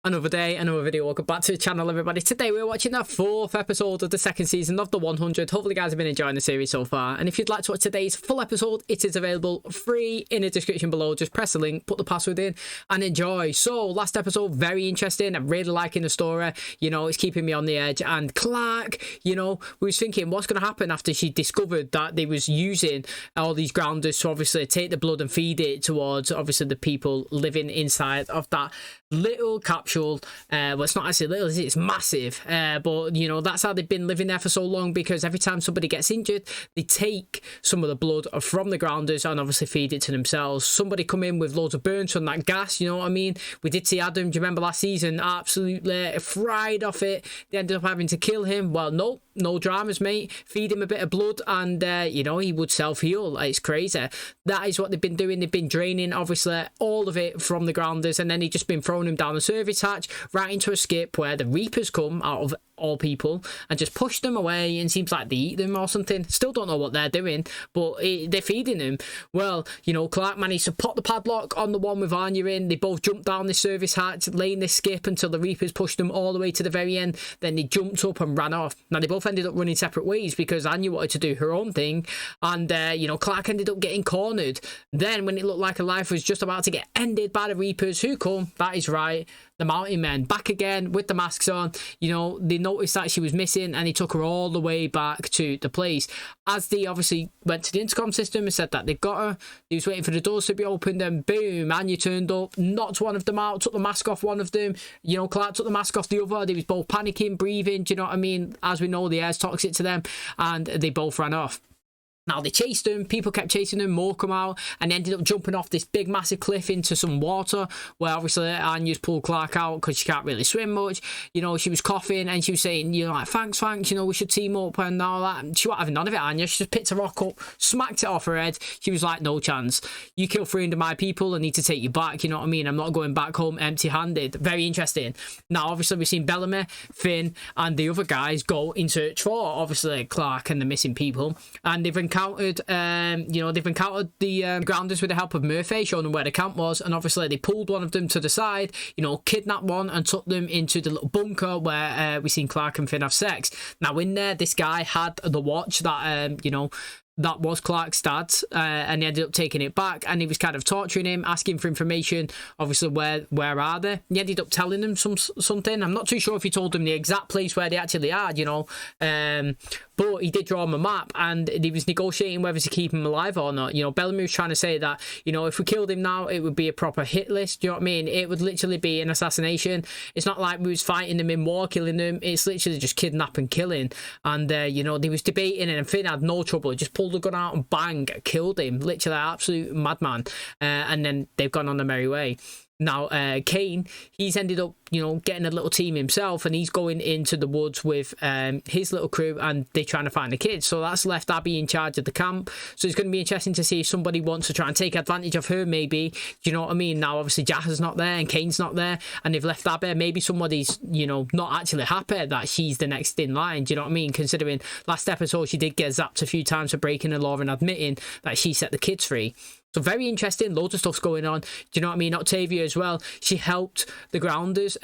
Another day, another video. Welcome back to the channel, everybody. Today we're watching the 4th episode of the 2nd season of the 100. Hopefully you guys have been enjoying the series so far, and if you'd like to watch today's full episode, it is available free in the description below. Just press the link, put the password in and enjoy. So last episode, very interesting. I'm really liking the story, you know, it's keeping me on the edge. And Clark, you know, we was thinking what's going to happen after she discovered that they was using all these grounders to obviously take the blood and feed it towards obviously the people living inside of that little capsule. Well, it's not actually little, is it? It's massive, but you know, that's how they've been living there for so long, because every time somebody gets injured, they take some of the blood from the grounders and obviously feed it to themselves. Somebody come in with loads of burns from that gas, you know what I mean? We did see Adam, do you remember last season, absolutely fried off it. They ended up having to kill him. Well, no, no dramas, mate. Feed him a bit of blood and you know, he would self-heal. It's crazy. That is what they've been doing. They've been draining obviously all of it from the grounders, and then he's just been throwing him down the service hatch right into a skip where the Reapers come out of all people and just push them away, and seems like they eat them or something. Still don't know what they're doing, but they're feeding them. Well, you know, Clark managed to pop the padlock on the one with Anya in. They both jumped down the service hatch, laying this skip until the Reapers pushed them all the way to the very end. Then they jumped up and ran off. Now they both ended up running separate ways because Anya wanted to do her own thing, and you know, Clark ended up getting cornered. Then when it looked like her life was just about to get ended by the Reapers, who come? That is right, the Mountain Men, back again with the masks on. You know, they noticed that she was missing and he took her all the way back to the place. As they obviously went to the intercom system and said that they got her, he was waiting for the doors to be opened, and boom, Anya turned up, knocked one of them out, took the mask off one of them. You know, Clark took the mask off the other. They was both panicking, breathing, do you know what I mean? As we know, the air's toxic to them, and they both ran off. Now they chased them, people kept chasing them, more come out, and ended up jumping off this big massive cliff into some water, where obviously Anya's pulled Clark out because she can't really swim much. You know, she was coughing and she was saying, you know, like, thanks, you know, we should team up and all that. And she wasn't having none of it, Anya. She just picked a rock up, smacked it off her head. She was like, no chance. You killed 300 of my people, I need to take you back, you know what I mean? I'm not going back home empty-handed. Very interesting. Now, obviously, we've seen Bellamy, Finn, and the other guys go in search for, obviously, Clark and the missing people, and they've encountered you know, they've encountered the grounders with the help of Murphy, showing them where the camp was, and obviously they pulled one of them to the side, you know, kidnapped one and took them into the little bunker where we seen Clark and Finn have sex. Now in there, this guy had the watch that you know, that was Clark's dad's, and he ended up taking it back, and he was kind of torturing him, asking for information, obviously where are they. He ended up telling them something. I'm not too sure if he told them the exact place where they actually are, you know, but he did draw him a map, and he was negotiating whether to keep him alive or not. You know, Bellamy was trying to say that, you know, if we killed him now, it would be a proper hit list, do you know what I mean? It would literally be an assassination. It's not like we was fighting them in war, killing them. It's literally just kidnap and killing. And you know, they was debating, and Finn had no trouble. He just pulled the gun out and bang, killed him. Literally absolute madman. And then they've gone on their merry way. Now, Kane, he's ended up, you know, getting a little team himself, and he's going into the woods with his little crew, and they're trying to find the kids. So that's left Abby in charge of the camp. So it's going to be interesting to see if somebody wants to try and take advantage of her, maybe. Do you know what I mean? Now, obviously, Jaha's not there and Kane's not there, and they've left Abby. Maybe somebody's, you know, not actually happy that she's the next in line. Do you know what I mean? Considering last episode, she did get zapped a few times for breaking the law and admitting that she set the kids free. So very interesting, loads of stuff's going on. Do you know what I mean? Octavia as well, she helped the grounders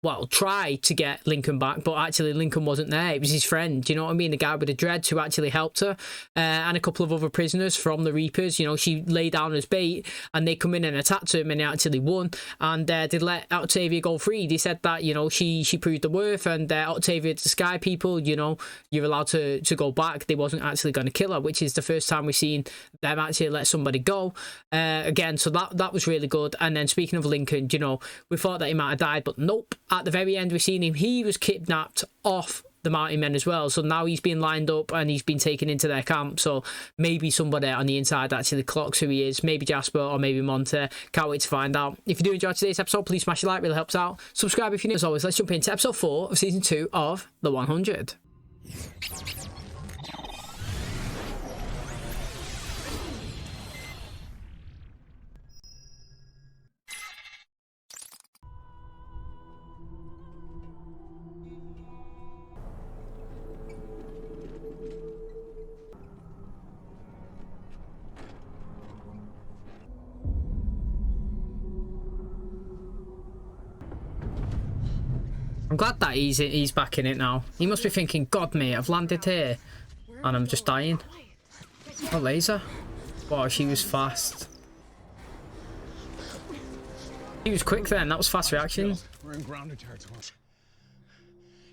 well, try to get Lincoln back, but actually Lincoln wasn't there. It was his friend, do you know what I mean? The guy with the dreads who actually helped her, and a couple of other prisoners from the Reapers. You know, she lay down as bait, and they come in and attacked him, and he actually won. And they let Octavia go free. They said that, you know, she proved the worth, and Octavia to Sky people, you know, you're allowed to go back. They wasn't actually going to kill her, which is the first time we've seen them actually let somebody go again. So that was really good. And then speaking of Lincoln, you know, we thought that he might have died, but nope. At the very end, we've seen him. He was kidnapped off the Mountain Men as well. So now he's been lined up and he's been taken into their camp. So maybe somebody on the inside actually clocks who he is. Maybe Jasper or maybe Monte. Can't wait to find out. If you do enjoy today's episode, please smash a like. Really helps out. Subscribe if you're new. As always, let's jump into episode 4 of season 2 of The 100. I'm glad that he's back in it now. He must be thinking, God, mate, I've landed here and I'm just dying. Oh, laser. Wow, she was fast. He was quick then. That was fast reaction. We're in grounded territory.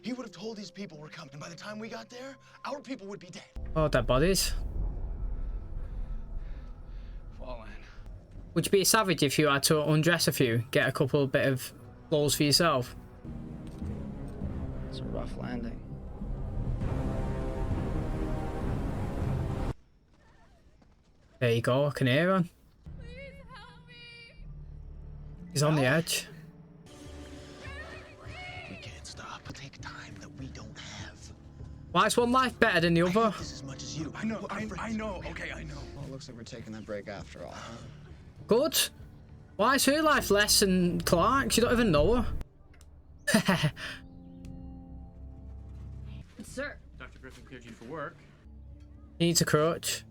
He would have told these people we're coming, and by the time we got there, our people would be dead. Oh, dead bodies. Fallen. Would you be a savage if you had to undress a few, get a couple bit of clothes for yourself? It's a rough landing. There you go. I can hear him. Please help me. He's on the edge. We can't stop. Take time that we don't have. Why is one life better than the other? This as much as you. I know. Okay, I know. Well, it looks like we're taking that break after all. Good. Why is her life less than Clark's? You don't even know her. Sir. Dr. Griffin cleared you for work. He needs a crutch.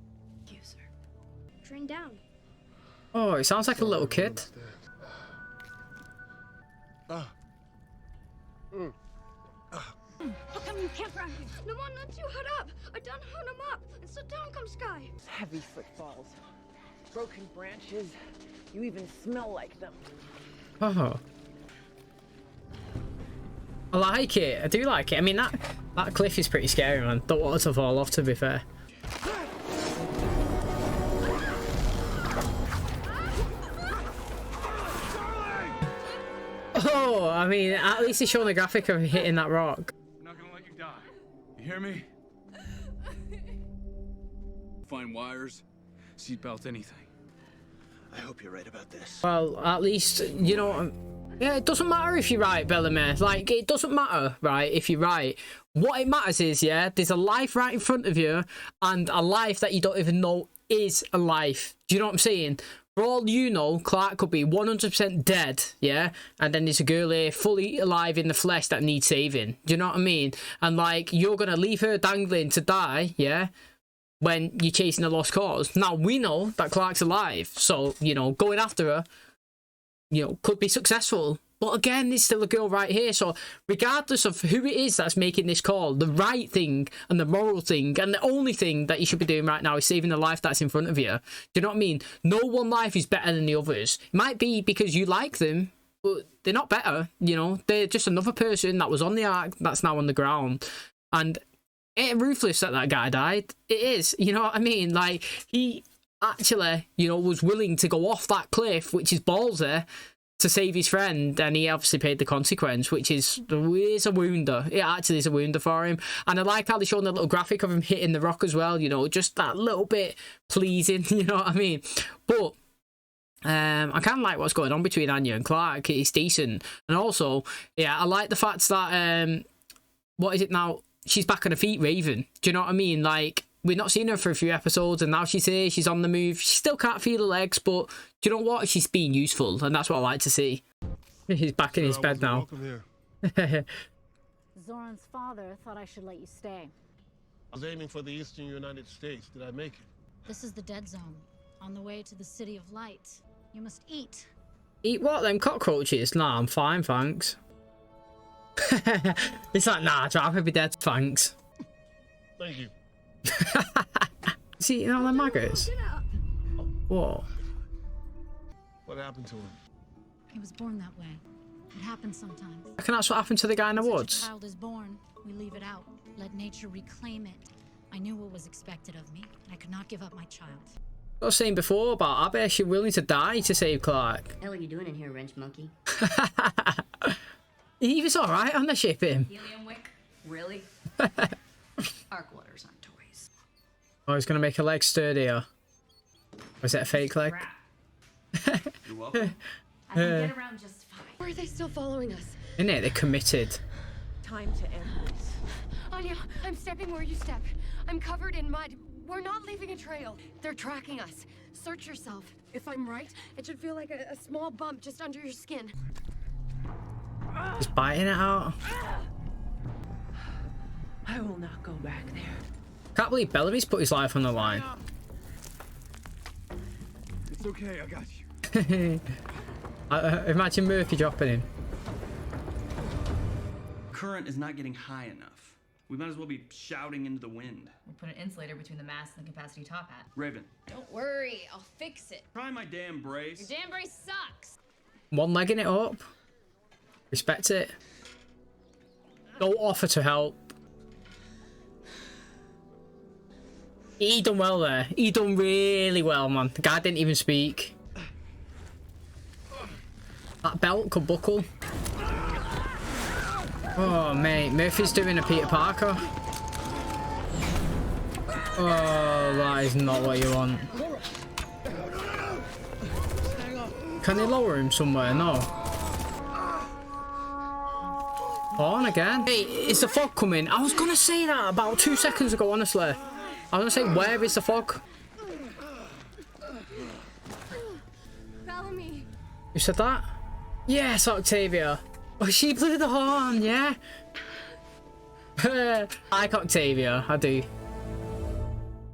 Thank you, sir. Train down. Oh, it sounds like a little kid. How come you can't grab him? No one lets you hood up. I done hood him up. And so down comes Sky. Heavy footfalls, broken branches. You even smell like them. Oh. I like it. I do like it. I mean, that cliff is pretty scary, man. Don't want it to fall off, to be fair. Oh, I mean, at least it's showing a graphic of hitting that rock. I'm not gonna let you die. You hear me? Find wires, seatbelt, anything. I hope you're right about this. Well, at least, you know, yeah, it doesn't matter if you're right, Bellamy. Like, it doesn't matter, right, if you're right. What it matters is, yeah, there's a life right in front of you and a life that you don't even know is a life. Do you know what I'm saying? For all you know, Clark could be 100% dead, yeah? And then there's a girl here fully alive in the flesh that needs saving. Do you know what I mean? And, like, you're going to leave her dangling to die, yeah? When you're chasing a lost cause. Now, we know that Clark's alive. So, you know, going after her, you know, could be successful. But again, there's still a girl right here. So regardless of who it is that's making this call, the right thing and the moral thing and the only thing that you should be doing right now is saving the life that's in front of you. Do you know what I mean? No one life is better than the others. It might be because you like them, but they're not better. You know, they're just another person that was on the ark that's now on the ground. And it's ruthless that guy died. It is. You know what I mean? Like, he actually, you know, was willing to go off that cliff, which is ballsy, to save his friend, and he obviously paid the consequence, which is a wounder. It actually is a wounder for him. And I like how they're showing the little graphic of him hitting the rock as well, you know, just that little bit pleasing, you know what I mean? But I kind of like what's going on between Anya and Clark. It's decent. And also, yeah, I like the fact that, what is it now? She's back on her feet, Raven. Do you know what I mean? Like, we've not seen her for a few episodes, and now she's here, she's on the move. She still can't feel her legs, but do you know what? She's being useful, and that's what I like to see. He's back in his bed now. Zoran's father thought I should let you stay. I was aiming for the eastern United States. Did I make it? This is the dead zone, on the way to the City of Light. You must eat. Eat what, them cockroaches? Nah, I'm fine, thanks. It's like, nah, I'd rather be dead, thanks. Thank you. Is he eating all the maggots? Whoa. What happened to him? He was born that way. It happens sometimes. I reckon that's what happened to the guy in the Once woods. a child is born, we leave it out. Let nature reclaim it. I knew what was expected of me, and I could not give up my child. I was saying before about Abby, she's willing to die to save Clark. Hell are you doing in here, wrench monkey? He was alright on the ship, him. Helium wick? Really? Arc waters aren't toys. Oh, he's gonna make a leg sturdier. Or is it a fake leg? You're welcome. I can get around just fine. Why are they still following us? Isn't it? They're committed. Time to end this. Anya, I'm stepping where you step. I'm covered in mud. We're not leaving a trail. They're tracking us. Search yourself. If I'm right, it should feel like a small bump just under your skin. He's biting it out. I will not go back there. Can't believe Bellamy's put his life on the line. It's okay, I got you. Imagine Murphy dropping him. current is not getting high enough. We might as well be shouting into the wind. We'll put an insulator between the mast and the capacity top hat. Raven, Don't worry, I'll fix it. try my damn brace. Your damn brace sucks. One-legging it up. Respect it. Don't offer to help. He done well there. He done really well, man. The guy didn't even speak. That belt could buckle. Oh, mate. Murphy's doing a Peter Parker. Oh, that is not what you want. Can they lower him somewhere? No. On again. Hey, is the fog coming? I was going to say that about 2 seconds ago, honestly. I was going to say, where is the fog? Follow me. You said that? Yes, Octavia. Oh, she blew the horn, yeah? I like Octavia, I do.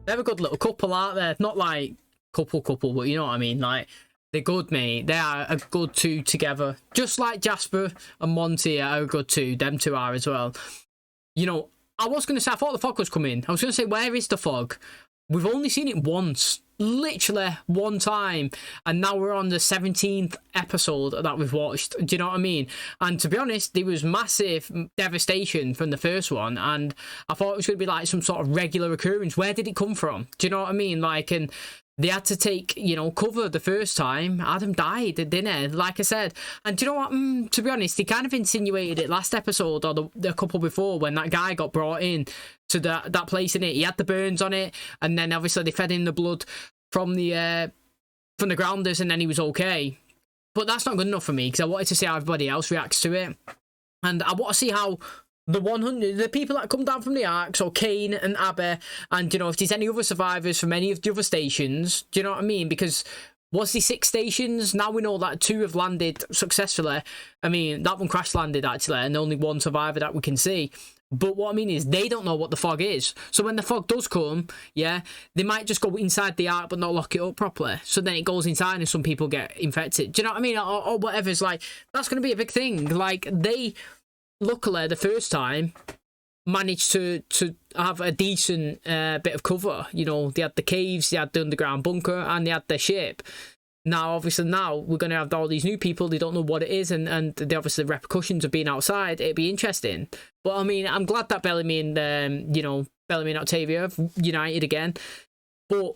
They're a good little couple, aren't they? Not like couple, but you know what I mean? Like, they're good, mate. They are a good two together. Just like Jasper and Monty are a good two. Them two are as well. You know, I was going to say, I thought the fog was coming. I was going to say, where is the fog? We've only seen it once. Literally one time. And now we're on the 17th episode that we've watched. Do you know what I mean? And to be honest, there was massive devastation from the first one. And I thought it was going to be like some sort of regular occurrence. Where did it come from? Do you know what I mean? Like, and they had to take, you know, cover the first time. Adam died, didn't he? Like I said. And do you know what? To be honest, he kind of insinuated it last episode or the couple before when that guy got brought in to that place in it. He had the burns on it. And then obviously they fed him the blood from the grounders and then he was okay. But that's not good enough for me because I wanted to see how everybody else reacts to it. And I want to see how the 100, the people that come down from the ARK, so Kane and Abby, and, you know, if there's any other survivors from any of the other stations, do you know what I mean? Because was there 6 stations? Now we know that 2 have landed successfully. I mean, that one crash landed, actually, and only 1 survivor that we can see. But what I mean is, they don't know what the fog is. So when the fog does come, yeah, they might just go inside the ARK but not lock it up properly. So then it goes inside and some people get infected. Do you know what I mean? Or whatever. It's like, that's going to be a big thing. Like, they... Luckily, the first time, managed to have a decent bit of cover. You know, they had the caves, they had the underground bunker, and they had their ship. Now, obviously, now we're going to have all these new people. They don't know what it is, and the obviously repercussions of being outside. It'd be interesting. But, I mean, I'm glad that Bellamy and, you know, Bellamy and Octavia have united again. But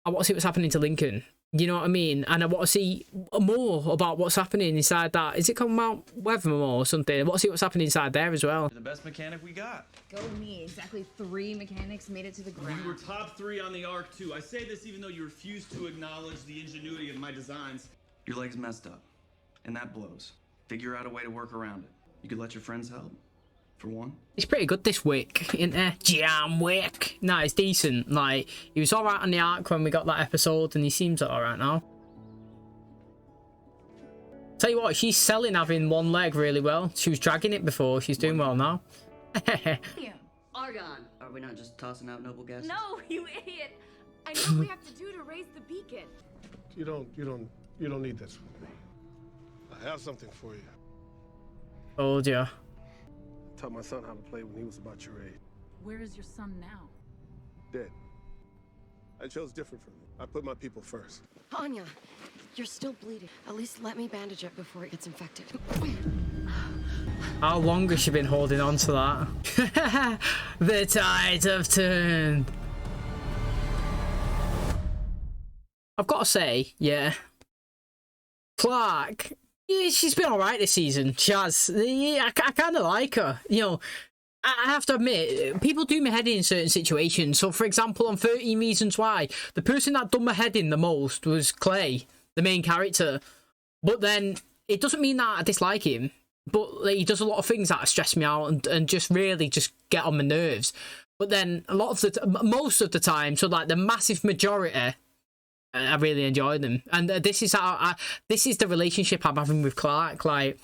I want to see what's happening to Lincoln. You know what I mean? And I want to see more about what's happening inside that. Is it called Mount Weathermore or something? I want to see what's happening inside there as well. The best mechanic we got. Go me. Exactly 3 mechanics made it to the ground. We were top 3 on the ARK too. I say this even though you refuse to acknowledge the ingenuity of my designs. Your leg's messed up, and that blows. Figure out a way to work around it. You could let your friends help. For one. He's pretty good, this Wick, isn't he? Jam Wick. No, it's decent. Like, he was alright on the ARK when we got that episode, and he seems alright now. Tell you what, she's selling having one leg really well. She was dragging it before. She's doing well now. Argon. Are we not just tossing out noble guesses? No, you idiot. I know what we have to do to raise the beacon. You don't need this with me. I have something for you. Told ya. Taught my son how to play when he was about your age. Where is your son now? Dead. I chose different from you. I put my people first. Anya, you're still bleeding. At least let me bandage it before it gets infected. How long has she been holding on to that? The tides have turned. I've got to say, yeah, Clarke, yeah, she's been alright this season. She has. Yeah, I kind of like her. You know, I have to admit, people do my head in certain situations. So, for example, on 13 Reasons Why, the person that done my head in the most was Clay, the main character. But then, it doesn't mean that I dislike him. But like, he does a lot of things that stress me out and just really just get on my nerves. But then, most of the time, so like the massive majority, I really enjoy them. And this is how this is the relationship I'm having with Clarke. Like,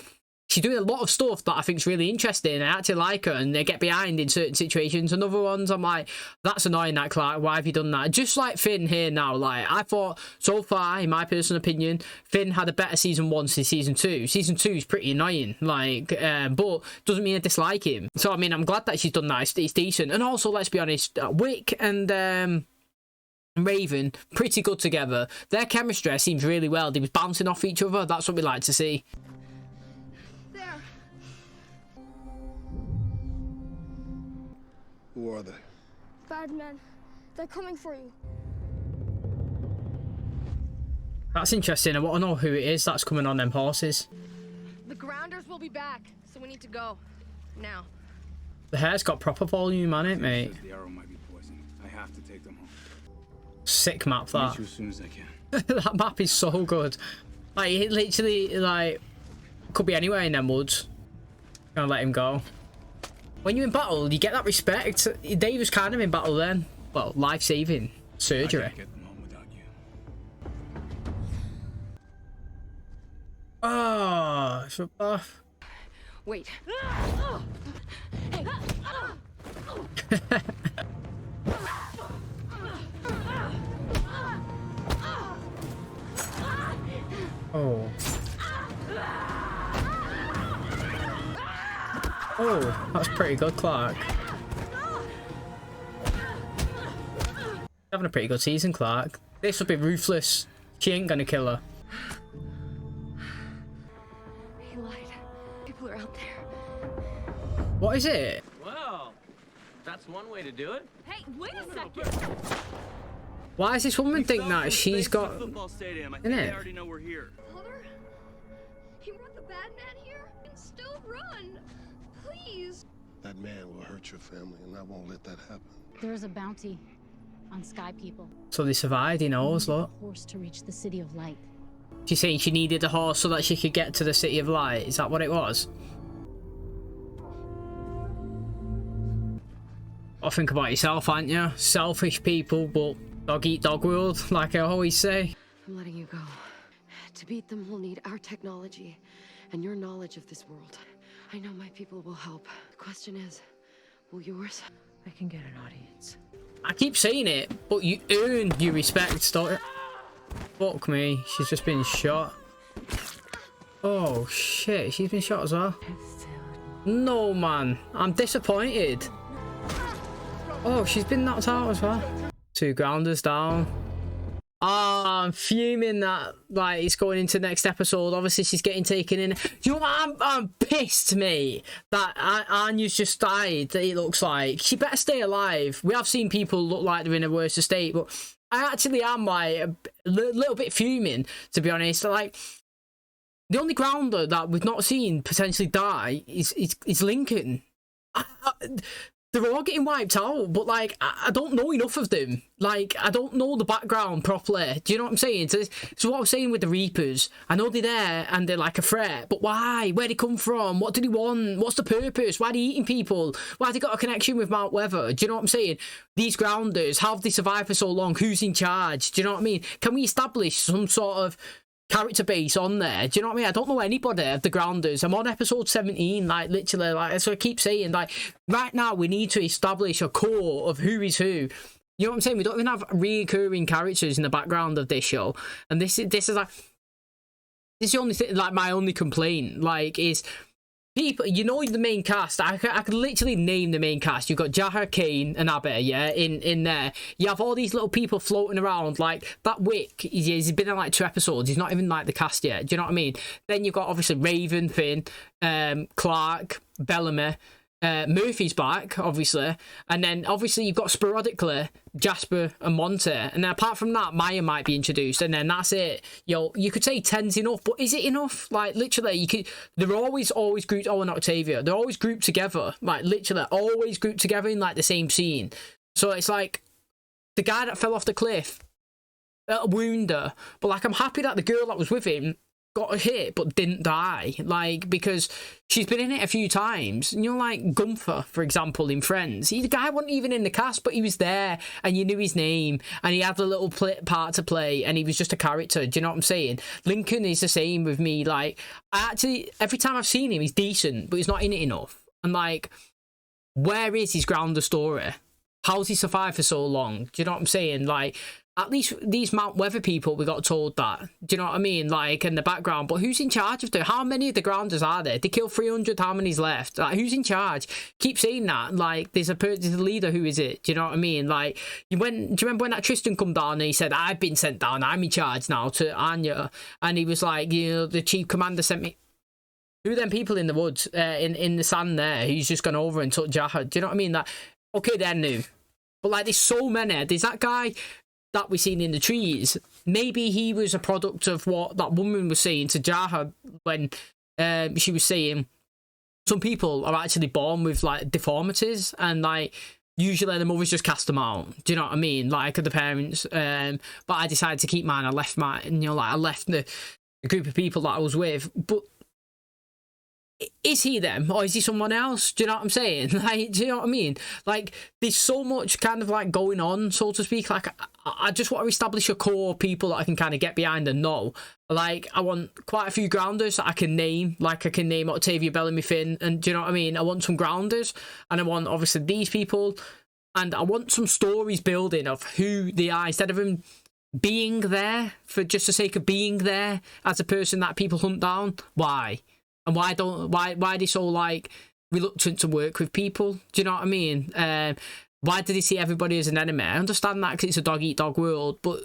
she's doing a lot of stuff that I think is really interesting. I actually like her, and they get behind in certain situations. And other ones, I'm like, that's annoying, that Clark. Why have you done that? Just like Finn here now. Like, I thought so far, in my personal opinion, Finn had a better season 1 than season 2. Season 2 is pretty annoying, like, but doesn't mean I dislike him. So I mean, I'm glad that she's done that. It's decent. And also, let's be honest, Wick and Raven, pretty good together. Their chemistry seems really well. They was bouncing off each other. That's what we like to see. There. Who are they? Bad men. They're coming for you. That's interesting. I want to know who it is that's coming on them horses. The grounders will be back, so we need to go. Now. The hair's got proper volume on it, mate. The arrow might be poisoned. I have to take them home. Sick map, that. Meet you as soon as I can. That map is so good. Like, it literally, like, could be anywhere in them woods. Gonna let him go. When you're in battle, you get that respect. Dave was kind of in battle then. Well, life-saving surgery. I can't get them home without you. Oh, it's a buff. Wait. Oh. Oh, that's pretty good, Clark. Having a pretty good season, Clark. This will be ruthless. She ain't gonna kill her. He lied. People are out there. What is it? Well, that's one way to do it. Hey, wait a second. Why does this woman think that she's got football stadium. I in think they it? already know we're here. Father? He brought the bad man here? And still run. Please. That man will hurt your family, and I won't let that happen. There's a bounty on Sky People. So they survived, he knows, look. A horse to reach the City of Light. She's saying she needed a horse so that she could get to the City of Light. Is that what it was? I'll think about yourself, aren't you? Selfish people, but dog eat dog world, like I always say. I'm letting you go. To beat them, we'll need our technology and your knowledge of this world. I know my people will help. The question is, will yours? I can get an audience. I keep saying it, but you earn your respect, don't you? Fuck me, she's just been shot. Oh shit, she's been shot as well. No man, I'm disappointed. Oh, she's been knocked out as well. 2 grounders down. Ah, I'm fuming that, like, it's going into the next episode. Obviously, she's getting taken in. You know what? I'm pissed, mate, that Anya's just died, it looks like. She better stay alive. We have seen people look like they're in a worse state, but I actually am, like, a little bit fuming, to be honest. Like, the only grounder that we've not seen potentially die is Lincoln. They're all getting wiped out, but, like, I don't know enough of them. Like, I don't know the background properly. Do you know what I'm saying? So what I was saying with the Reapers, I know they're there and they're like a threat, but why? Where'd they come from? What do they want? What's the purpose? Why are they eating people? Why have they got a connection with Mount Weather? Do you know what I'm saying? These grounders, how have they survived for so long? Who's in charge? Do you know what I mean? Can we establish some sort of character base on there? Do you know what I mean? I don't know anybody of the grounders. I'm on episode 17, like, literally, like, so I keep saying, like, right now we need to establish a core of who is who. You know what I'm saying? We don't even have recurring characters in the background of this show, and this is like, this is the only thing, like, my only complaint, like, is people, you know, the main cast. I could literally name the main cast. You've got Jaha, Kane, and Abby, yeah, in there. You have all these little people floating around, like that Wick. He's been in like 2 episodes. He's not even like the cast yet. Do you know what I mean? Then you've got obviously Raven, Finn, Clark, Bellamy. Murphy's back, obviously, and then obviously you've got sporadically Jasper and Monte, and then apart from that, Maya might be introduced, and then that's it. You could say 10's enough, but is it enough? Like, literally, they're always grouped. Oh, and Octavia, they're always grouped together, like, literally always grouped together in like the same scene. So it's like the guy that fell off the cliff, a wounder, but like, I'm happy that the girl that was with him got hit but didn't die, like, because she's been in it a few times. You know, like Gunther, for example, in Friends. The guy wasn't even in the cast, but he was there, and you knew his name, and he had a little part to play, and he was just a character. Do you know what I'm saying? Lincoln is the same with me. Like, every time I've seen him, he's decent, but he's not in it enough. And like, where is his grounder story? How's he survived for so long? Do you know what I'm saying? Like, at least these Mount Weather people, we got told that. Do you know what I mean? Like, in the background. But who's in charge of them? How many of the grounders are there? They killed 300. How many's left? Like, who's in charge? Keep saying that. Like, there's a leader. Who is it? Do you know what I mean? Like, do you remember when that Tristan come down and he said, I've been sent down. I'm in charge now, to Anya. And he was like, you know, the chief commander sent me. Who are them people in the woods, in the sand there, who's just gone over and took Jahad? Do you know what I mean? That, okay, they're new. But, like, there's so many. There's that guy that we seen in the trees. Maybe he was a product of what that woman was saying to Jahad when she was saying some people are actually born with, like, deformities, and, like, usually the mothers just cast them out. Do you know what I mean? Like, the parents. But I decided to keep mine. I left I left the group of people that I was with. But is he them, or is he someone else? Do you know what I'm saying? Like, do you know what I mean? Like, there's so much kind of like going on, so to speak. Like, I just want to establish a core of people that I can kind of get behind and know. Like, I want quite a few grounders that I can name. Like, I can name Octavia, Bellamy, Finn, and do you know what I mean? I want some grounders, and I want obviously these people, and I want some stories building of who they are, instead of them being there for just the sake of being there as a person that people hunt down. Why? And why are they so, like, reluctant to work with people? Do you know what I mean? Why do they see everybody as an enemy? I understand that because it's a dog-eat-dog world, but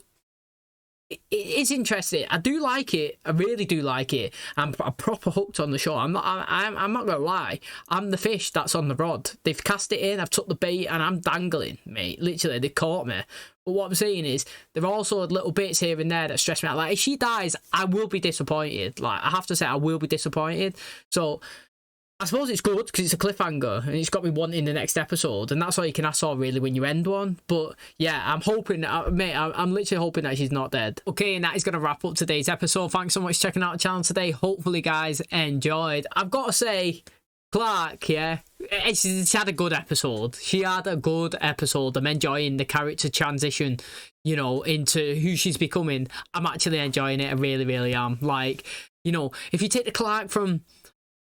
it is interesting. I do like it. I really do like it. I'm proper hooked on the show. I'm not gonna lie. I'm the fish that's on the rod. They've cast it in, I've took the bait, and I'm dangling, mate. Literally, they caught me. But what I'm saying is, there are also little bits here and there that stress me out. Like, if she dies, I will be disappointed. Like, I have to say, I will be disappointed. So, I suppose it's good because it's a cliffhanger and it's got me wanting the next episode, and that's all you can ask for, really, when you end one. But yeah, I'm hoping, mate, I'm literally hoping that she's not dead. Okay, and that is going to wrap up today's episode. Thanks so much for checking out the channel today. Hopefully, guys enjoyed. I've got to say, Clarke, yeah, she had a good episode. She had a good episode. I'm enjoying the character transition, you know, into who she's becoming. I'm actually enjoying it. I really, really am. Like, you know, if you take the Clarke from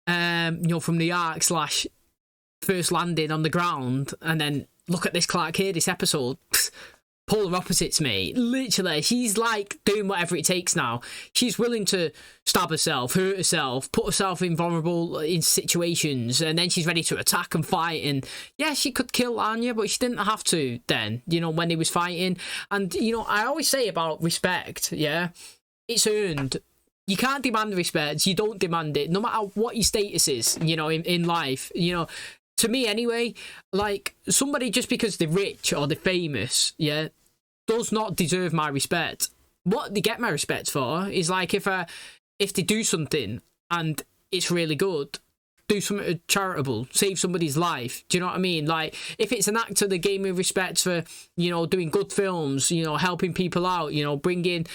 you know, from the ARK / First Landing on the ground, and then look at this Clarke here, this episode, polar opposites, mate. Literally, she's like doing whatever it takes now. She's willing to stab herself, hurt herself, put herself in vulnerable in situations, and then she's ready to attack and fight. And yeah, she could kill Anya, but she didn't have to then, you know, when he was fighting. And, you know, I always say about respect, yeah, it's earned. You can't demand respect. You don't demand it, no matter what your status is, you know, in life. You know, to me anyway, like, somebody just because they're rich or they're famous, yeah, does not deserve my respect. What they get my respect for is, like, if they do something and it's really good, do something charitable, save somebody's life. Do you know what I mean? Like, if it's an actor that gave me respect for, you know, doing good films, you know, helping people out, you know, bringing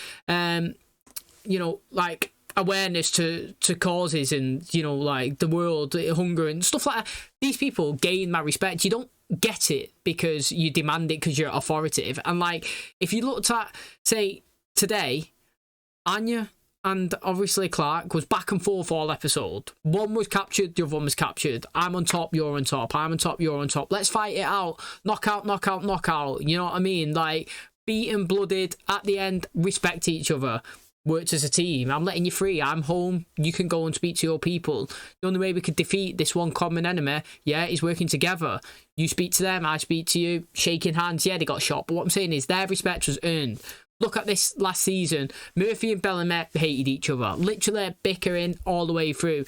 you know, like, awareness to causes and, you know, like the world, hunger and stuff like that. These people gain my respect. You don't get it because you demand it because you're authoritative. And, like, if you looked at, say, today, Anya and obviously Clarke was back and forth all episode. One was captured, the other one was captured. I'm on top, you're on top. I'm on top, you're on top. Let's fight it out. Knockout, knockout, knockout. You know what I mean? Like, beaten, blooded, at the end, respect each other. Worked as a team. I'm letting you free. I'm home. You can go and speak to your people. The only way we could defeat this one common enemy, yeah, is working together. You speak to them, I speak to you, shaking hands. Yeah, they got shot, but what I'm saying is their respect was earned. Look at this last season. Murphy and Bellamy hated each other. Literally bickering all the way through.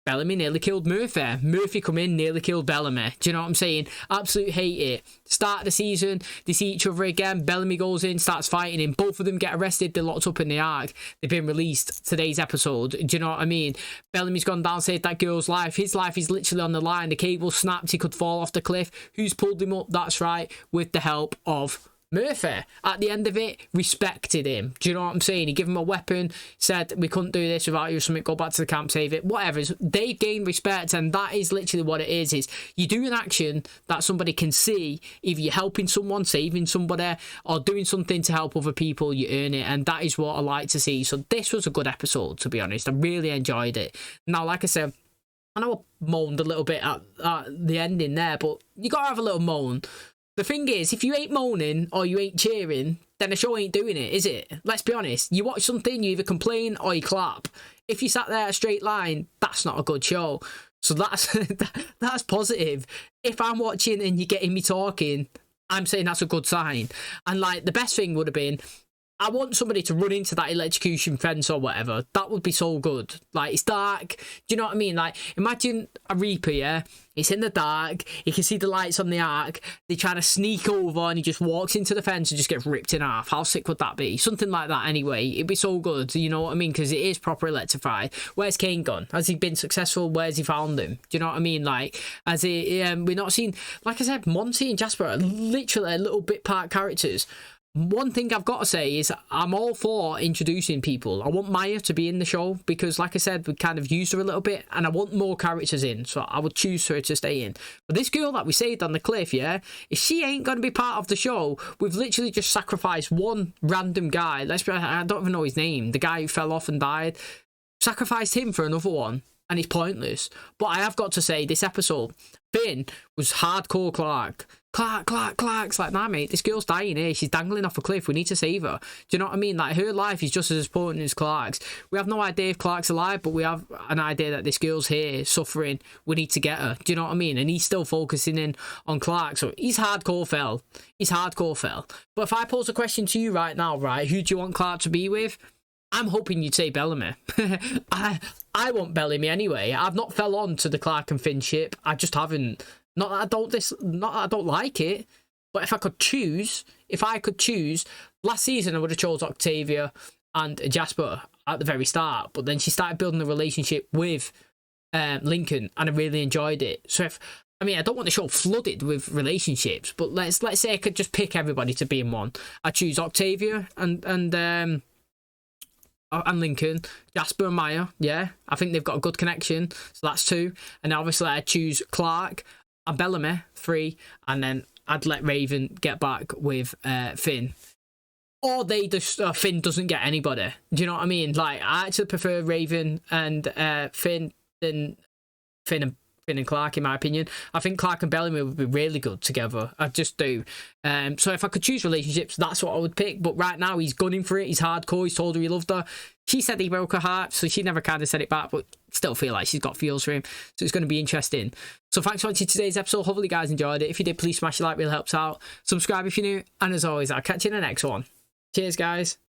Bellamy nearly killed Murphy. Murphy come in, nearly killed Bellamy. Do you know what I'm saying? Absolute hate it. Start of the season, they see each other again. Bellamy goes in, starts fighting him. Both of them get arrested. They're locked up in the ARK. They've been released today's episode. Do you know what I mean? Bellamy's gone down, saved that girl's life. His life is literally on the line. The cable snapped. He could fall off the cliff. Who's pulled him up? That's right. With the help of Murphy, at the end of it, respected him. Do you know what I'm saying? He gave him a weapon, said, we couldn't do this without you or something, go back to the camp, save it, whatever. They gained respect, and that is literally what it is you do an action that somebody can see, either you're helping someone, saving somebody, or doing something to help other people, you earn it, and that is what I like to see. So this was a good episode, to be honest. I really enjoyed it. Now, like I said, I know I moaned a little bit at the ending there, but you got to have a little moan. The thing is, if you ain't moaning or you ain't cheering, then the show ain't doing it, is it? Let's be honest. You watch something, you either complain or you clap. If you sat there a straight line, that's not a good show. So that's that's positive. If I'm watching and you're getting me talking, I'm saying that's a good sign. And like, the best thing would have been, I want somebody to run into that electrocution fence or whatever. That would be so good. Like, it's dark. Do you know what I mean? Like, imagine a Reaper, yeah? It's in the dark. You can see the lights on the ARK. They're trying to sneak over and he just walks into the fence and just gets ripped in half. How sick would that be? Something like that anyway. It'd be so good. You know what I mean? Because it is proper electrified. Where's Kane gone? Has he been successful? Where's he found him? Do you know what I mean? Like, has he, we're not seeing, like I said, Monty and Jasper are literally little bit part characters. One thing I've got to say is I'm all for introducing people. I want Maya to be in the show because, like I said, we kind of used her a little bit and I want more characters in, so I would choose her to stay in. But this girl that we saved on the cliff, yeah, if she ain't going to be part of the show, we've literally just sacrificed one random guy. I don't even know his name. The guy who fell off and died. Sacrificed him for another one and it's pointless. But I have got to say, this episode, Finn was hardcore Clark. Clark's like, nah, mate, this girl's dying here. She's dangling off a cliff. We need to save her. Do you know what I mean? Like, her life is just as important as Clark's. We have no idea if Clark's alive, but we have an idea that this girl's here suffering. We need to get her. Do you know what I mean? And he's still focusing in on Clark. So he's hardcore fell. He's hardcore fell. But if I pose a question to you right now, right, who do you want Clark to be with? I'm hoping you'd say Bellamy. I want Bellamy anyway. I've not fell on to the Clark and Finn ship. I just haven't. Not that I don't like it, but if I could choose, last season I would have chose Octavia and Jasper at the very start, but then she started building a relationship with Lincoln, and I really enjoyed it. So I don't want the show flooded with relationships, but let's say I could just pick everybody to be in one. I choose Octavia and Lincoln, Jasper and Maya. Yeah, I think they've got a good connection, so that's 2. And obviously I choose Clark and Bellamy, 3, and then I'd let Raven get back with Finn. Or they just Finn doesn't get anybody. Do you know what I mean? Like, I actually prefer Raven and Finn than Finn and Clark, in my opinion. I think Clark and Bellamy would be really good together. I just do. So if I could choose relationships, that's what I would pick. But right now, he's gunning for it. He's hardcore. He's told her he loved her. She said he broke her heart, so she never kind of said it back, but still feel like she's got feels for him. So it's going to be interesting. So thanks for watching today's episode. Hopefully you guys enjoyed it. If you did, please smash the like, really helps out. Subscribe if you're new. And as always, I'll catch you in the next one. Cheers, guys.